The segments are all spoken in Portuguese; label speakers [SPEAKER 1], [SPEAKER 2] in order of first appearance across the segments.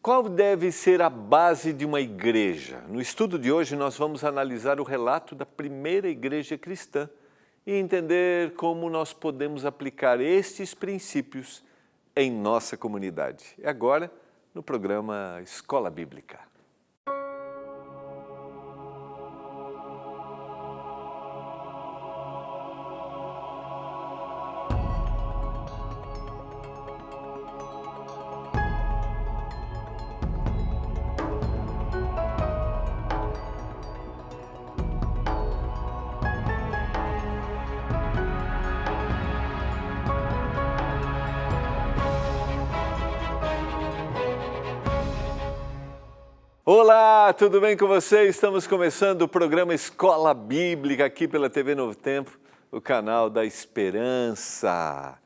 [SPEAKER 1] Qual deve ser a base de uma igreja? No estudo de hoje nós vamos analisar o relato da primeira igreja cristã e entender como nós podemos aplicar estes princípios em nossa comunidade. É agora no programa Escola Bíblica. Olá, tudo bem com você? Estamos começando o programa Escola Bíblica aqui pela TV Novo Tempo, o canal da Esperança.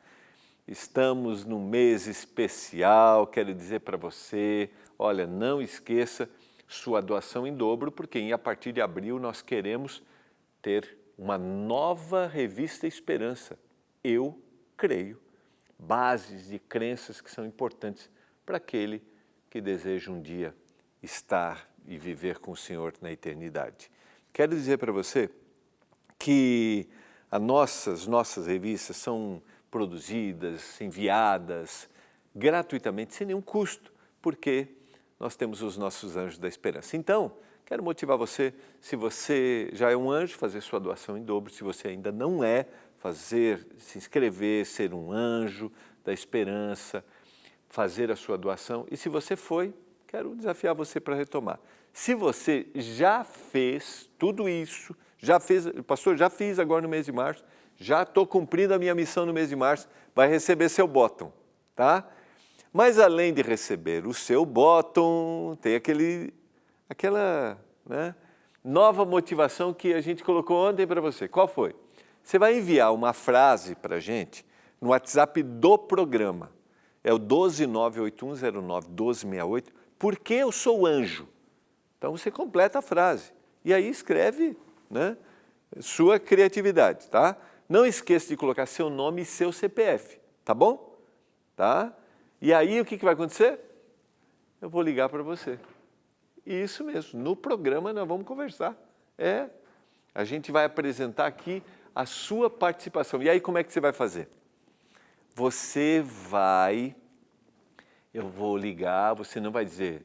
[SPEAKER 1] Estamos num mês especial, quero dizer para você, olha, não esqueça sua doação em dobro, porque a partir de abril nós queremos ter uma nova revista Esperança. Eu creio, bases de crenças que são importantes para aquele que deseja um dia estar e viver com o Senhor na eternidade. Quero dizer para você que as nossas revistas são produzidas, enviadas gratuitamente, sem nenhum custo, porque nós temos os nossos anjos da esperança. Então, quero motivar você, se você já é um anjo, fazer sua doação em dobro, se você ainda não é, se inscrever, ser um anjo da esperança, fazer a sua doação, e se você foi, quero desafiar você para retomar. Se você já fez tudo isso, pastor, já fiz agora no mês de março, já estou cumprindo a minha missão no mês de março, vai receber seu bottom, tá? Mas além de receber o seu bottom, tem aquela nova motivação que a gente colocou ontem para você. Qual foi? Você vai enviar uma frase para a gente no WhatsApp do programa. É o 12981091268. Por que eu sou anjo? Então você completa a frase e aí escreve, sua criatividade, tá? Não esqueça de colocar seu nome e seu CPF, tá bom? Tá? E aí o que vai acontecer? Eu vou ligar para você. Isso mesmo, no programa nós vamos conversar. A gente vai apresentar aqui a sua participação. E aí como é que você vai fazer? Eu vou ligar, você não vai dizer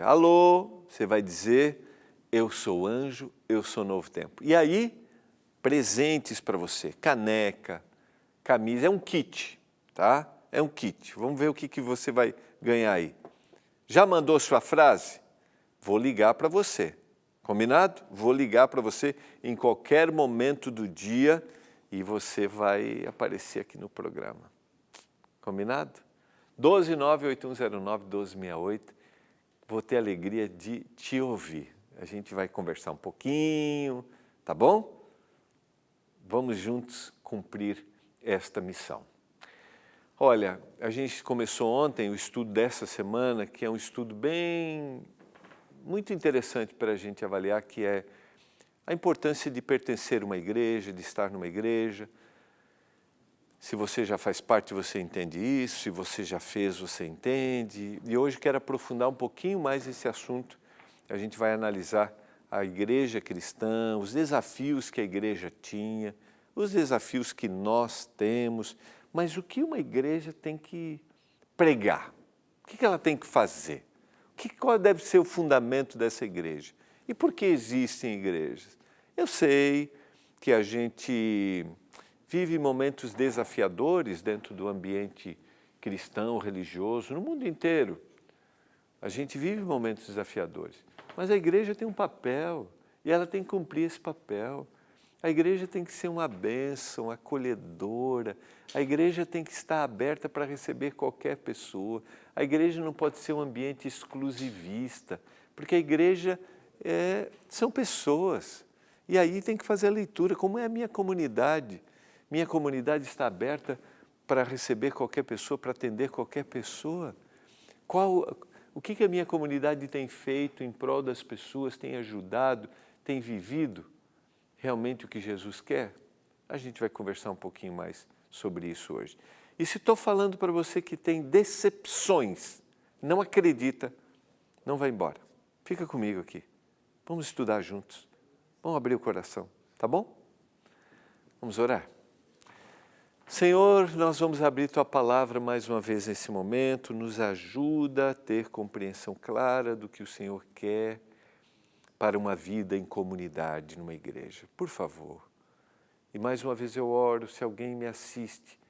[SPEAKER 1] alô, você vai dizer eu sou anjo, eu sou novo tempo. E aí, presentes para você, caneca, camisa, é um kit, tá? É um kit. Vamos ver o que você vai ganhar aí. Já mandou sua frase? Vou ligar para você. Combinado? Vou ligar para você em qualquer momento do dia e você vai aparecer aqui no programa. Combinado? 12981091268. Vou ter a alegria de te ouvir. A gente vai conversar um pouquinho, tá bom? Vamos juntos cumprir esta missão. Olha, a gente começou ontem o estudo dessa semana, que é um estudo muito interessante para a gente avaliar, que é a importância de pertencer a uma igreja, de estar numa igreja. Se você já faz parte, você entende isso. Se você já fez, você entende. E hoje quero aprofundar um pouquinho mais esse assunto. A gente vai analisar a igreja cristã, os desafios que a igreja tinha, os desafios que nós temos, mas o que uma igreja tem que pregar? O que ela tem que fazer? Qual deve ser o fundamento dessa igreja? E por que existem igrejas? Eu sei que a gente vive momentos desafiadores dentro do ambiente cristão, religioso, no mundo inteiro. A gente vive momentos desafiadores, mas a igreja tem um papel e ela tem que cumprir esse papel. A igreja tem que ser uma bênção, acolhedora. A igreja tem que estar aberta para receber qualquer pessoa. A igreja não pode ser um ambiente exclusivista, porque a igreja são pessoas. E aí tem que fazer a leitura, como é a minha comunidade. Minha comunidade está aberta para receber qualquer pessoa, para atender qualquer pessoa. O que a minha comunidade tem feito em prol das pessoas, tem ajudado, tem vivido realmente o que Jesus quer? A gente vai conversar um pouquinho mais sobre isso hoje. E se estou falando para você que tem decepções não acredita, não vai embora. Fica comigo aqui. Vamos estudar juntos. Vamos abrir o coração, tá bom? Vamos orar. Senhor, nós vamos abrir Tua palavra mais uma vez nesse momento. Nos ajuda a ter compreensão clara do que o Senhor quer para uma vida em comunidade, numa igreja. Por favor. E mais uma vez eu oro, se alguém me assiste,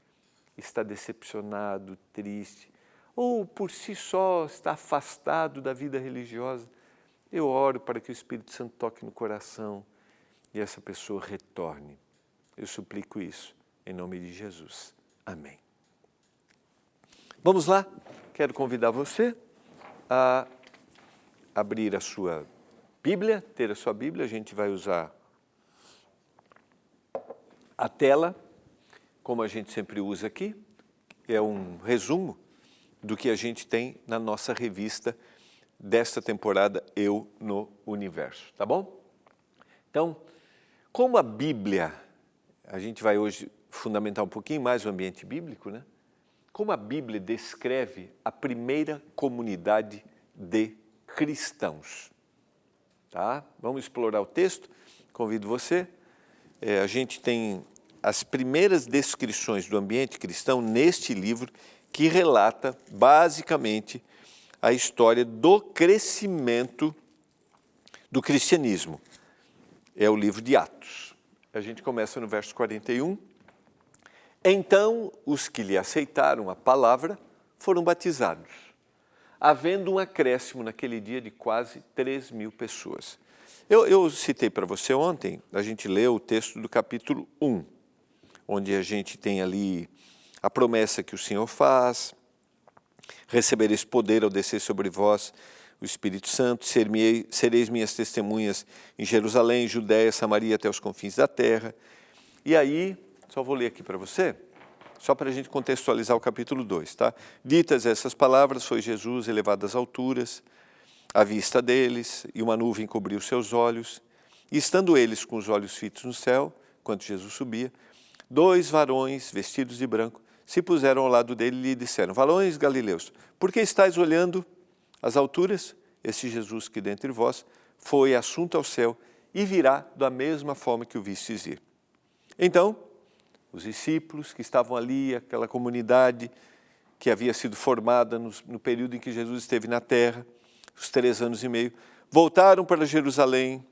[SPEAKER 1] está decepcionado, triste, ou por si só está afastado da vida religiosa, eu oro para que o Espírito Santo toque no coração e essa pessoa retorne. Eu suplico isso em nome de Jesus. Amém. Vamos lá? Quero convidar você a abrir a sua Bíblia, ter a sua Bíblia. A gente vai usar a tela, como a gente sempre usa aqui. É um resumo do que a gente tem na nossa revista desta temporada Eu no Universo, tá bom? Então, como a Bíblia, a gente vai hoje fundamentar um pouquinho mais o ambiente bíblico, né? Como a Bíblia descreve a primeira comunidade de cristãos, tá? Vamos explorar o texto, convido você. A gente tem as primeiras descrições do ambiente cristão neste livro que relata basicamente a história do crescimento do cristianismo. É o livro de Atos. A gente começa no verso 41. Então, os que lhe aceitaram a palavra foram batizados, havendo um acréscimo naquele dia de quase 3.000 pessoas. Eu citei para você ontem, a gente leu o texto do capítulo 1, onde a gente tem ali a promessa que o Senhor faz, recebereis poder ao descer sobre vós o Espírito Santo, sereis minhas testemunhas em Jerusalém, Judéia, Samaria, até os confins da terra. E aí, só vou ler aqui para você, só para a gente contextualizar o capítulo 2, tá? Ditas essas palavras, foi Jesus elevado às alturas, à vista deles, e uma nuvem cobriu seus olhos, e estando eles com os olhos fitos no céu, enquanto Jesus subia, 2 varões vestidos de branco se puseram ao lado dele e lhe disseram: varões galileus, por que estáis olhando às alturas? Esse Jesus que dentre vós foi assunto ao céu e virá da mesma forma que o vistes ir. Então, os discípulos que estavam ali, aquela comunidade que havia sido formada no período em que Jesus esteve na terra, os 3 anos e meio, voltaram para Jerusalém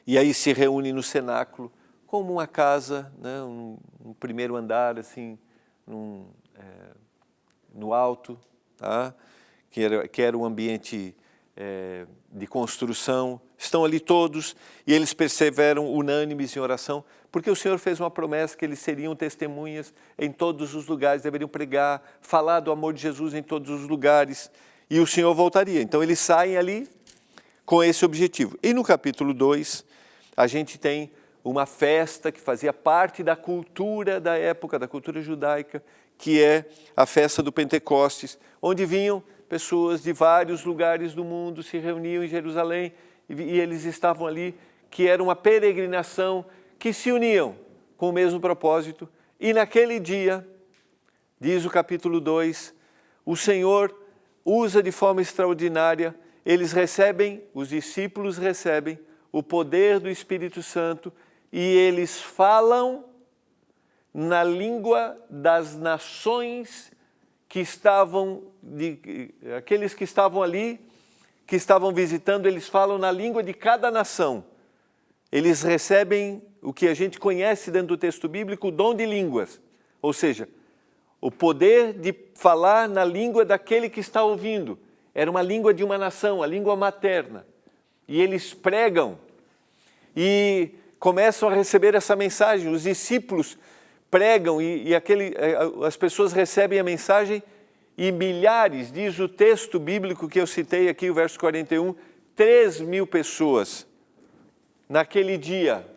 [SPEAKER 1] e aí se reúnem no cenáculo, como uma casa, né, um primeiro andar, assim, no alto, tá? que era um ambiente de construção. Estão ali todos e eles perseveram unânimes em oração, porque o Senhor fez uma promessa que eles seriam testemunhas em todos os lugares, deveriam pregar, falar do amor de Jesus em todos os lugares, e o Senhor voltaria. Então eles saem ali com esse objetivo. E no capítulo 2, a gente tem uma festa que fazia parte da cultura da época, da cultura judaica, que é a festa do Pentecostes, onde vinham pessoas de vários lugares do mundo, se reuniam em Jerusalém e eles estavam ali, que era uma peregrinação, que se uniam com o mesmo propósito. E naquele dia, diz o capítulo 2, o Senhor usa de forma extraordinária, eles recebem, os discípulos recebem o poder do Espírito Santo e eles falam na língua das nações que estavam, aqueles que estavam ali, que estavam visitando, eles falam na língua de cada nação. Eles recebem o que a gente conhece dentro do texto bíblico, o dom de línguas, ou seja, o poder de falar na língua daquele que está ouvindo. Era uma língua de uma nação, a língua materna. E eles pregam e começam a receber essa mensagem. Os discípulos pregam as pessoas recebem a mensagem e milhares, diz o texto bíblico que eu citei aqui, o verso 41, 3.000 pessoas naquele dia,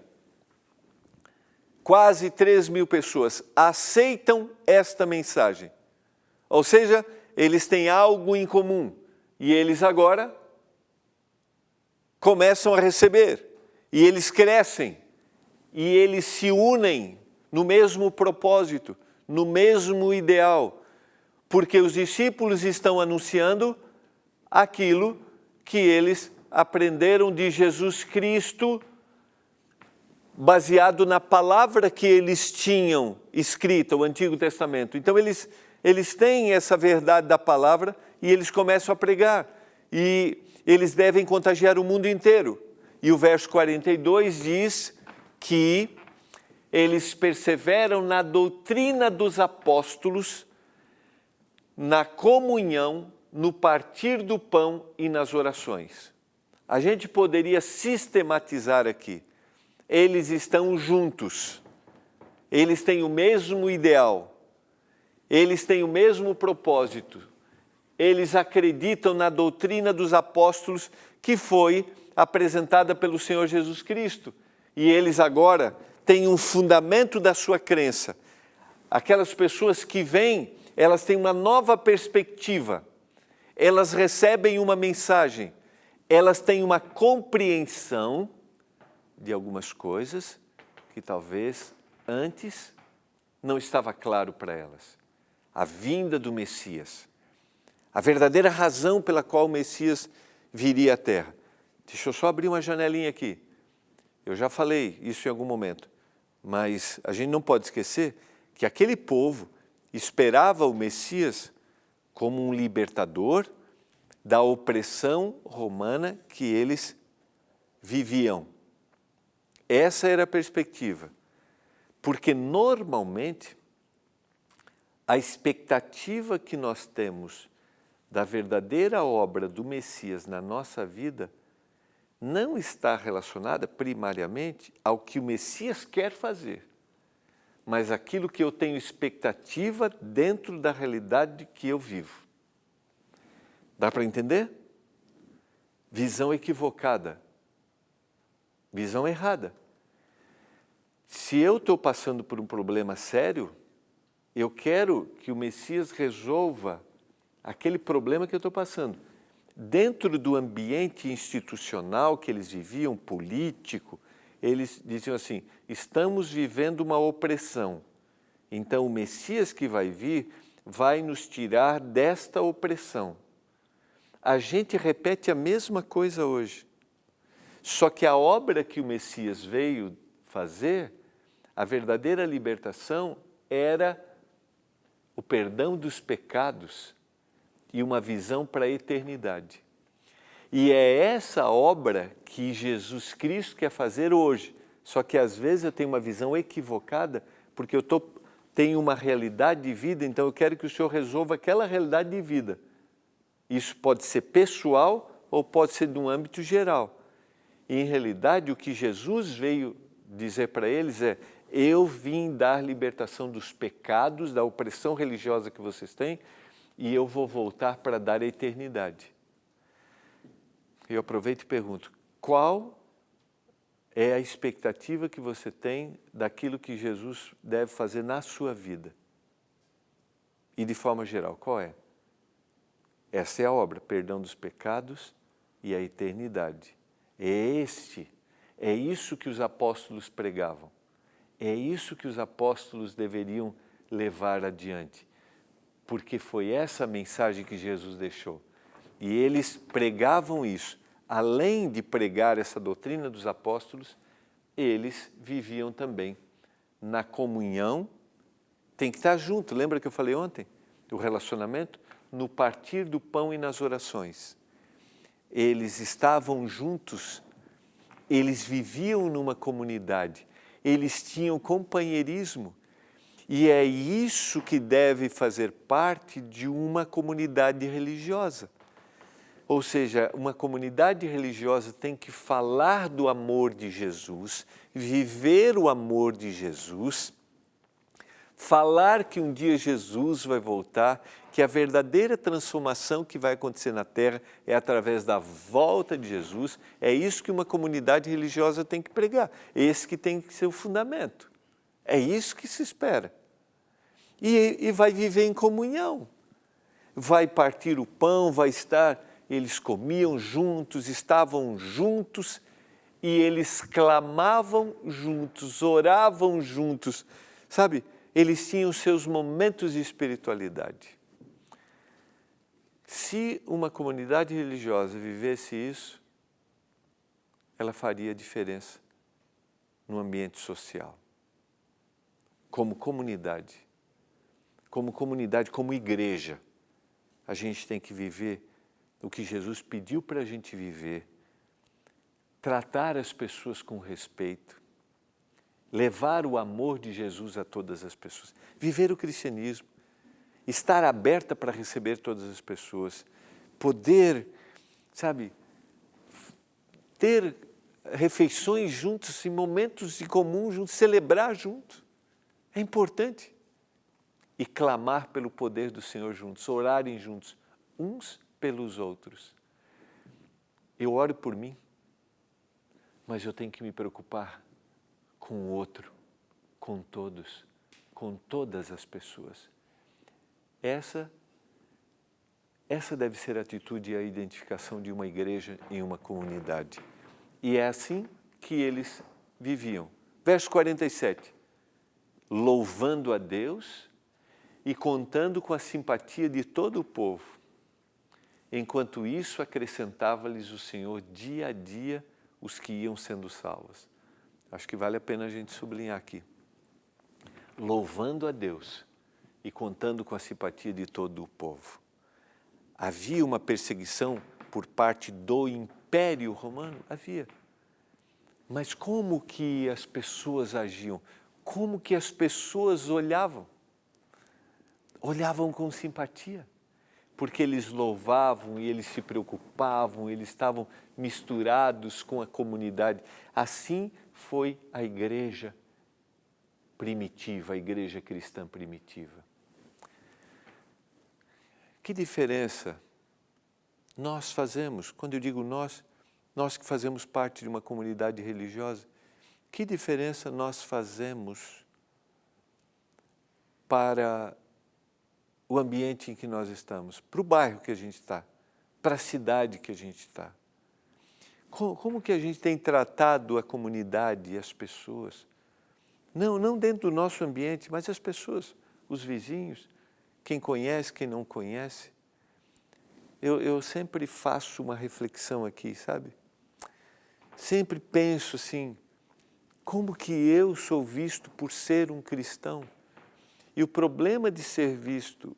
[SPEAKER 1] quase 3.000 pessoas aceitam esta mensagem. Ou seja, eles têm algo em comum e eles agora começam a receber e eles crescem e eles se unem no mesmo propósito, no mesmo ideal. Porque os discípulos estão anunciando aquilo que eles aprenderam de Jesus Cristo, baseado na palavra que eles tinham escrita, o Antigo Testamento. Então eles têm essa verdade da palavra e eles começam a pregar. E eles devem contagiar o mundo inteiro. E o verso 42 diz que eles perseveram na doutrina dos apóstolos, na comunhão, no partir do pão e nas orações. A gente poderia sistematizar aqui. Eles estão juntos. Eles têm o mesmo ideal. Eles têm o mesmo propósito. Eles acreditam na doutrina dos apóstolos que foi apresentada pelo Senhor Jesus Cristo. E eles agora têm um fundamento da sua crença. Aquelas pessoas que vêm, elas têm uma nova perspectiva. Elas recebem uma mensagem. Elas têm uma compreensão de algumas coisas que talvez antes não estava claro para elas. A vinda do Messias. A verdadeira razão pela qual o Messias viria à Terra. Deixa eu só abrir uma janelinha aqui. Eu já falei isso em algum momento, mas a gente não pode esquecer que aquele povo esperava o Messias como um libertador da opressão romana que eles viviam. Essa era a perspectiva. Porque normalmente a expectativa que nós temos da verdadeira obra do Messias na nossa vida não está relacionada primariamente ao que o Messias quer fazer, mas aquilo que eu tenho expectativa dentro da realidade que eu vivo. Dá para entender? Visão equivocada. Visão errada. Se eu estou passando por um problema sério, eu quero que o Messias resolva aquele problema que eu estou passando. Dentro do ambiente institucional que eles viviam, político, eles diziam assim, estamos vivendo uma opressão. Então o Messias que vai vir vai nos tirar desta opressão. A gente repete a mesma coisa hoje. Só que a obra que o Messias veio fazer, a verdadeira libertação, era o perdão dos pecados e uma visão para a eternidade. E é essa obra que Jesus Cristo quer fazer hoje. Só que às vezes eu tenho uma visão equivocada, porque eu tenho uma realidade de vida, então eu quero que o Senhor resolva aquela realidade de vida. Isso pode ser pessoal ou pode ser de um âmbito geral. E, em realidade, o que Jesus veio dizer para eles é: eu vim dar libertação dos pecados, da opressão religiosa que vocês têm, e eu vou voltar para dar a eternidade. Eu aproveito e pergunto, qual é a expectativa que você tem daquilo que Jesus deve fazer na sua vida? E de forma geral, qual é? Essa é a obra, perdão dos pecados e a eternidade. É isso que os apóstolos pregavam. É isso que os apóstolos deveriam levar adiante. Porque foi essa a mensagem que Jesus deixou. E eles pregavam isso. Além de pregar essa doutrina dos apóstolos, eles viviam também na comunhão. Tem que estar junto, lembra que eu falei ontem? O relacionamento no partir do pão e nas orações. Eles estavam juntos, eles viviam numa comunidade, eles tinham companheirismo. E é isso que deve fazer parte de uma comunidade religiosa. Ou seja, uma comunidade religiosa tem que falar do amor de Jesus, viver o amor de Jesus, falar que um dia Jesus vai voltar, que a verdadeira transformação que vai acontecer na Terra é através da volta de Jesus. É isso que uma comunidade religiosa tem que pregar. Esse que tem que ser o fundamento. É isso que se espera. E vai viver em comunhão. Vai partir o pão, vai estar... Eles comiam juntos, estavam juntos e eles clamavam juntos, oravam juntos. Sabe, eles tinham seus momentos de espiritualidade. Se uma comunidade religiosa vivesse isso, ela faria diferença no ambiente social. Como comunidade, como igreja, a gente tem que viver o que Jesus pediu para a gente viver, tratar as pessoas com respeito, levar o amor de Jesus a todas as pessoas, viver o cristianismo, estar aberta para receber todas as pessoas, poder, sabe, ter refeições juntos, em momentos em comum juntos, celebrar juntos. É importante. E clamar pelo poder do Senhor juntos, orarem juntos, uns pelos outros. Eu oro por mim, mas eu tenho que me preocupar com o outro, com todos, com todas as pessoas. Essa deve ser a atitude e a identificação de uma igreja em uma comunidade. E é assim que eles viviam. Verso 47. Louvando a Deus e contando com a simpatia de todo o povo. Enquanto isso, acrescentava-lhes o Senhor dia a dia os que iam sendo salvos. Acho que vale a pena a gente sublinhar aqui. Louvando a Deus e contando com a simpatia de todo o povo. Havia uma perseguição por parte do Império Romano? Havia. Mas como que as pessoas agiam? Como que as pessoas olhavam? Olhavam com simpatia, porque eles louvavam e eles se preocupavam, eles estavam misturados com a comunidade. Assim foi a igreja primitiva, a igreja cristã primitiva. Que diferença nós fazemos, quando eu digo nós que fazemos parte de uma comunidade religiosa, que diferença nós fazemos para o ambiente em que nós estamos, para o bairro que a gente está, para a cidade que a gente está? Como que a gente tem tratado a comunidade e as pessoas? Não dentro do nosso ambiente, mas as pessoas, os vizinhos, quem conhece, quem não conhece. Eu sempre faço uma reflexão aqui, sabe? Sempre penso assim, como que eu sou visto por ser um cristão? E o problema de ser visto,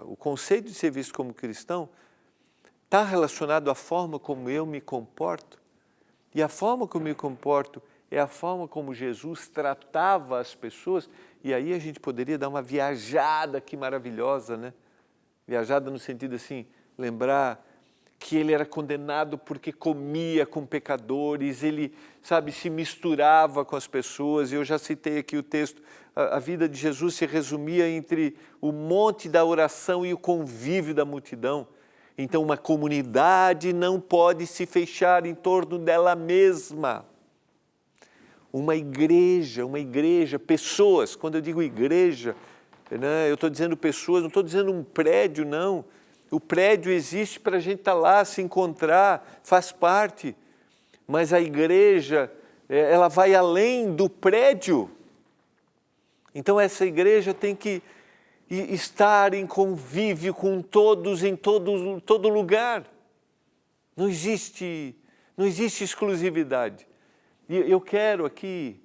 [SPEAKER 1] o conceito de ser visto como cristão, está relacionado à forma como eu me comporto. E a forma como eu me comporto é a forma como Jesus tratava as pessoas. E aí a gente poderia dar uma viajada aqui maravilhosa, né? Viajada no sentido assim, lembrar que ele era condenado porque comia com pecadores, ele, sabe, se misturava com as pessoas. Eu já citei aqui o texto, a vida de Jesus se resumia entre o monte da oração e o convívio da multidão. Então, uma comunidade não pode se fechar em torno dela mesma. Uma igreja, pessoas, quando eu digo igreja, né, eu estou dizendo pessoas, não estou dizendo um prédio, não. O prédio existe para a gente estar lá, se encontrar, faz parte. Mas a igreja, ela vai além do prédio. Então essa igreja tem que estar em convívio com todos, em todo lugar. Não existe exclusividade. E eu quero aqui,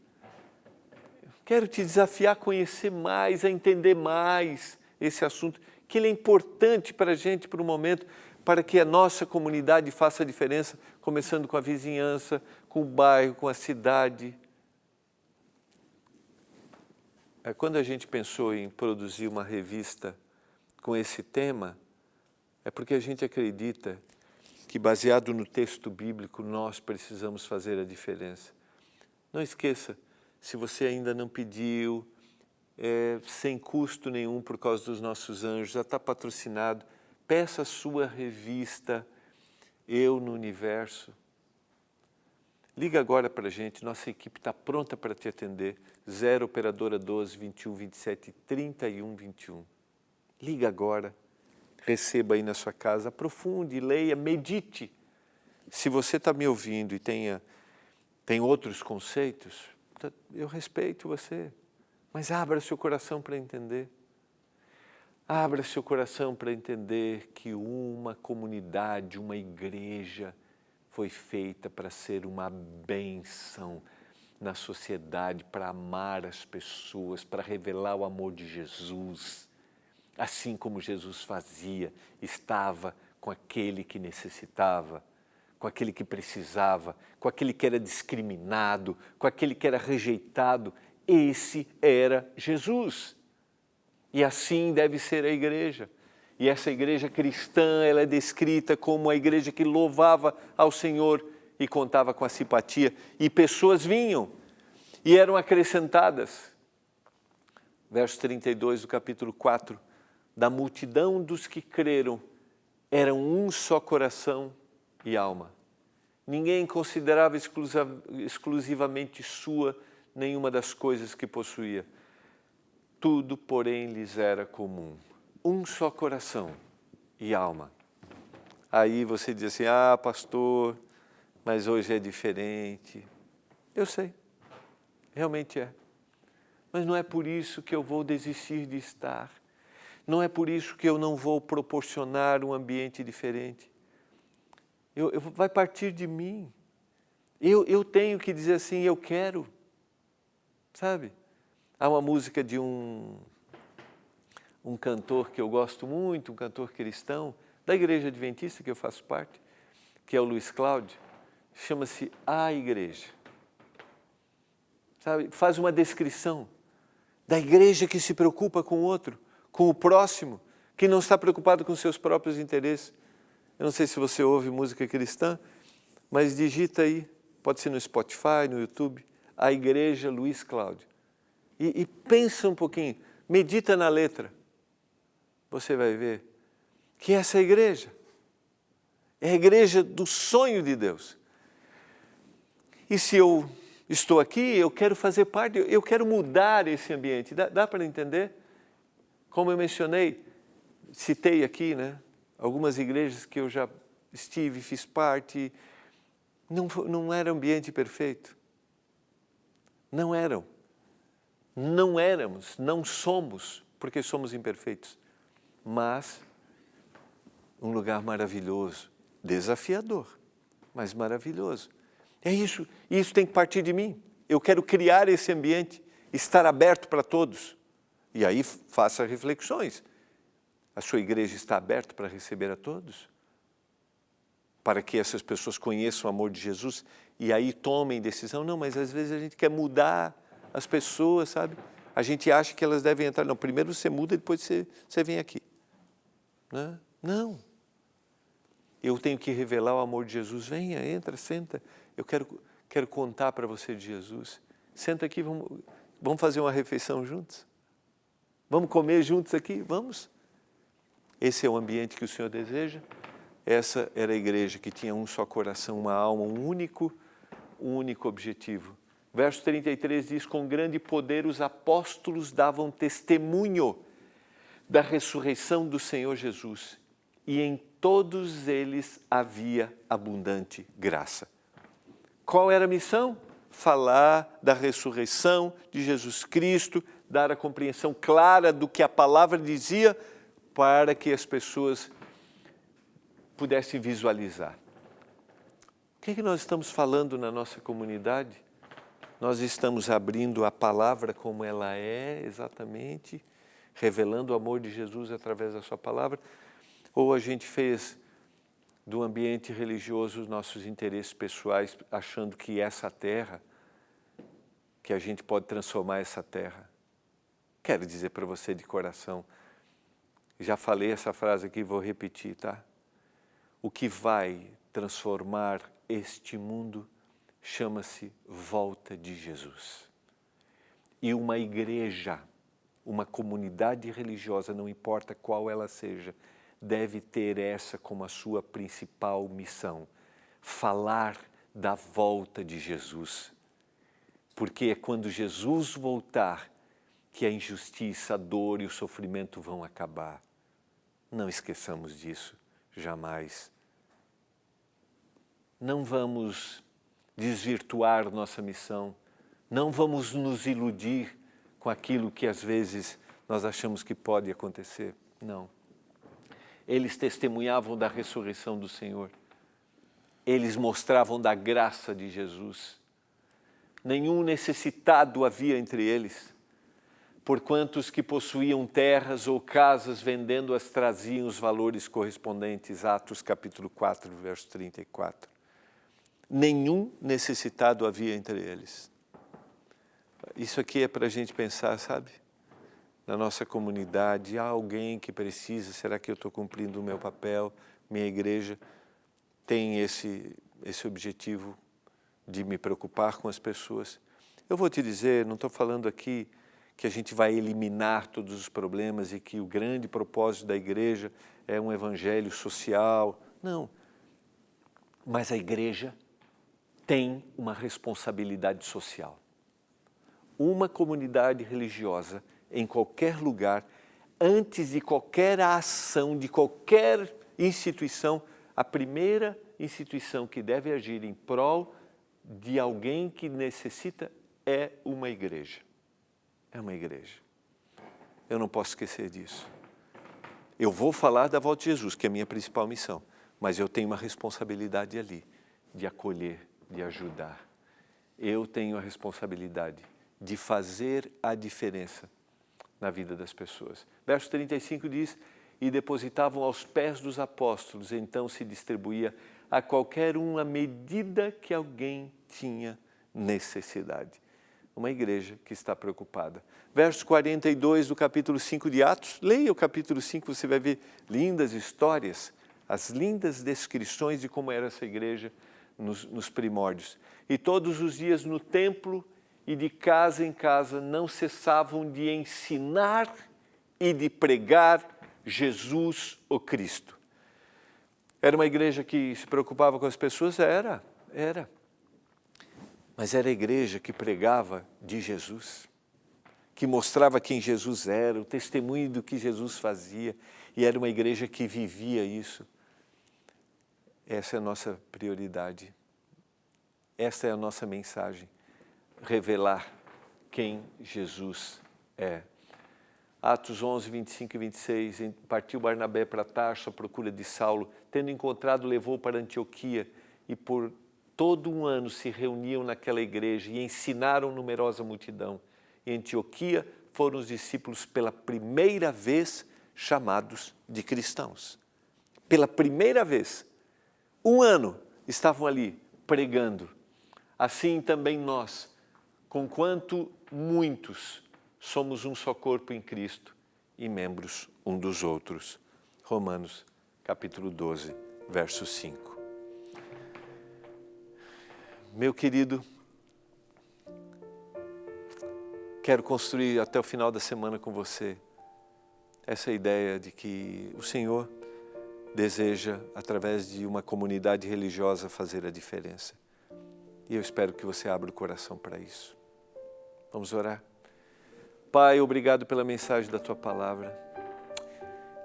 [SPEAKER 1] te desafiar a conhecer mais, a entender mais esse assunto, que ele é importante para a gente, para o momento, para que a nossa comunidade faça a diferença, começando com a vizinhança, com o bairro, com a cidade. Quando a gente pensou em produzir uma revista com esse tema, é porque a gente acredita que, baseado no texto bíblico, nós precisamos fazer a diferença. Não esqueça, se você ainda não pediu, sem custo nenhum por causa dos nossos anjos, já está patrocinado, peça a sua revista Eu no Universo. Liga agora para a gente, nossa equipe está pronta para te atender, 0 operadora 12 21 27 31 21. Liga agora, receba aí na sua casa, aprofunde, leia, medite. Se você está me ouvindo e tem outros conceitos, eu respeito você, mas abra seu coração para entender. Abra seu coração para entender que uma comunidade, uma igreja foi feita para ser uma bênção na sociedade, para amar as pessoas, para revelar o amor de Jesus. Assim como Jesus fazia, estava com aquele que necessitava, com aquele que precisava, com aquele que era discriminado, com aquele que era rejeitado. Esse era Jesus. E assim deve ser a igreja. E essa igreja cristã, ela é descrita como a igreja que louvava ao Senhor e contava com a simpatia. E pessoas vinham e eram acrescentadas. Verso 32 do capítulo 4. Da multidão dos que creram, eram um só coração e alma. Ninguém considerava exclusivamente sua nenhuma das coisas que possuía. Tudo, porém, lhes era comum. Um só coração e alma. Aí você diz assim, pastor, mas hoje é diferente. Eu sei, realmente é. Mas não é por isso que eu vou desistir de estar. Não é por isso que eu não vou proporcionar um ambiente diferente. Vai partir de mim. Eu tenho que dizer assim, eu quero. Sabe? Há uma música de um cantor que eu gosto muito, um cantor cristão, da Igreja Adventista, que eu faço parte, que é o Luiz Cláudio, chama-se A Igreja. Sabe? Faz uma descrição da igreja que se preocupa com o outro, com o próximo, que não está preocupado com seus próprios interesses. Eu não sei se você ouve música cristã, mas digita aí, pode ser no Spotify, no YouTube, A Igreja Luiz Cláudio. E pensa um pouquinho, medita na letra. Você vai ver que essa é a igreja é a igreja do sonho de Deus. E se eu estou aqui, eu quero fazer parte, eu quero mudar esse ambiente. Dá para entender? Como eu mencionei, citei aqui, né? Algumas igrejas que eu já estive, fiz parte, não era ambiente perfeito. Não eram. Não éramos, não somos, porque somos imperfeitos. Mas um lugar maravilhoso, desafiador, mas maravilhoso. É isso, e isso tem que partir de mim. Eu quero criar esse ambiente, estar aberto para todos. E aí faça reflexões. A sua igreja está aberta para receber a todos? Para que essas pessoas conheçam o amor de Jesus e aí tomem decisão? Não, mas às vezes a gente quer mudar as pessoas, sabe? A gente acha que elas devem entrar. Não, primeiro você muda e depois você vem aqui. Não. Eu tenho que revelar o amor de Jesus. Venha, entra, senta. Eu quero contar para você de Jesus. Senta aqui, vamos fazer uma refeição juntos? Vamos comer juntos aqui? Vamos? Esse é o ambiente que o Senhor deseja. Essa era a igreja que tinha um só coração, uma alma, um único objetivo. Verso 33 diz, com grande poder os apóstolos davam testemunho da ressurreição do Senhor Jesus, e em todos eles havia abundante graça. Qual era a missão? Falar da ressurreição de Jesus Cristo, dar a compreensão clara do que a palavra dizia, para que as pessoas pudessem visualizar. O que nós estamos falando na nossa comunidade? Nós estamos abrindo a palavra como ela é, exatamente, revelando o amor de Jesus através da sua palavra, ou a gente fez do ambiente religioso os nossos interesses pessoais, achando que essa terra, que a gente pode transformar essa terra. Quero dizer para você de coração, já falei essa frase aqui, vou repetir, tá? O que vai transformar este mundo chama-se volta de Jesus. E uma igreja, uma comunidade religiosa, não importa qual ela seja, deve ter essa como a sua principal missão, falar da volta de Jesus. Porque é quando Jesus voltar que a injustiça, a dor e o sofrimento vão acabar. Não esqueçamos disso, jamais. Não vamos desvirtuar nossa missão, não vamos nos iludir com aquilo que às vezes nós achamos que pode acontecer. Não. Eles testemunhavam da ressurreição do Senhor. Eles mostravam da graça de Jesus. Nenhum necessitado havia entre eles, porquanto os que possuíam terras ou casas vendendo-as traziam os valores correspondentes. Atos capítulo 4, verso 34. Nenhum necessitado havia entre eles. Isso aqui é para a gente pensar, sabe? Na nossa comunidade, há alguém que precisa, será que eu estou cumprindo o meu papel? Minha igreja tem esse objetivo de me preocupar com as pessoas. Eu vou te dizer, não estou falando aqui que a gente vai eliminar todos os problemas e que o grande propósito da igreja é um evangelho social. Não. Mas a igreja tem uma responsabilidade social. Uma comunidade religiosa, em qualquer lugar, antes de qualquer ação, de qualquer instituição, a primeira instituição que deve agir em prol de alguém que necessita é uma igreja. É uma igreja. Eu não posso esquecer disso. Eu vou falar da volta de Jesus, que é a minha principal missão, mas eu tenho uma responsabilidade ali, de acolher, de ajudar. Eu tenho a responsabilidade de fazer a diferença na vida das pessoas. Verso 35 diz, e depositavam aos pés dos apóstolos, então se distribuía a qualquer um à medida que alguém tinha necessidade. Uma igreja que está preocupada. Verso 42 do capítulo 5 de Atos, leia o capítulo 5, você vai ver lindas histórias, as lindas descrições de como era essa igreja nos primórdios. E todos os dias no templo e de casa em casa não cessavam de ensinar e de pregar Jesus o Cristo. Era uma igreja que se preocupava com as pessoas? Era. Mas era a igreja que pregava de Jesus, que mostrava quem Jesus era, o testemunho do que Jesus fazia, e era uma igreja que vivia isso. Essa é a nossa prioridade. Essa é a nossa mensagem. Revelar quem Jesus é. Atos 11, 25 e 26, partiu Barnabé para Tarso à procura de Saulo, tendo encontrado, levou para Antioquia, e por todo um ano se reuniam naquela igreja e ensinaram numerosa multidão. Em Antioquia foram os discípulos pela primeira vez chamados de cristãos. Pela primeira vez, um ano estavam ali pregando. Assim também nós, conquanto muitos, somos um só corpo em Cristo e membros um dos outros. Romanos, capítulo 12, verso 5. Meu querido, quero construir até o final da semana com você essa ideia de que o Senhor deseja, através de uma comunidade religiosa, fazer a diferença. E eu espero que você abra o coração para isso. Vamos orar? Pai, obrigado pela mensagem da Tua Palavra.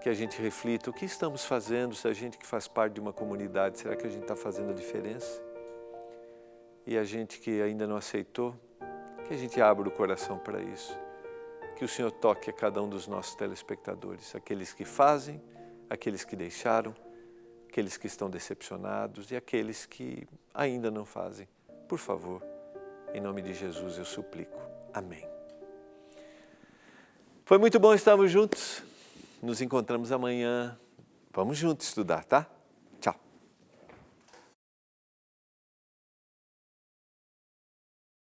[SPEAKER 1] Que a gente reflita o que estamos fazendo, se a gente que faz parte de uma comunidade, será que a gente está fazendo a diferença? E a gente que ainda não aceitou, que a gente abra o coração para isso. Que o Senhor toque a cada um dos nossos telespectadores, aqueles que fazem, aqueles que deixaram, aqueles que estão decepcionados e aqueles que ainda não fazem. Por favor, em nome de Jesus eu suplico. Amém. Foi muito bom estarmos juntos. Nos encontramos amanhã. Vamos juntos estudar, tá?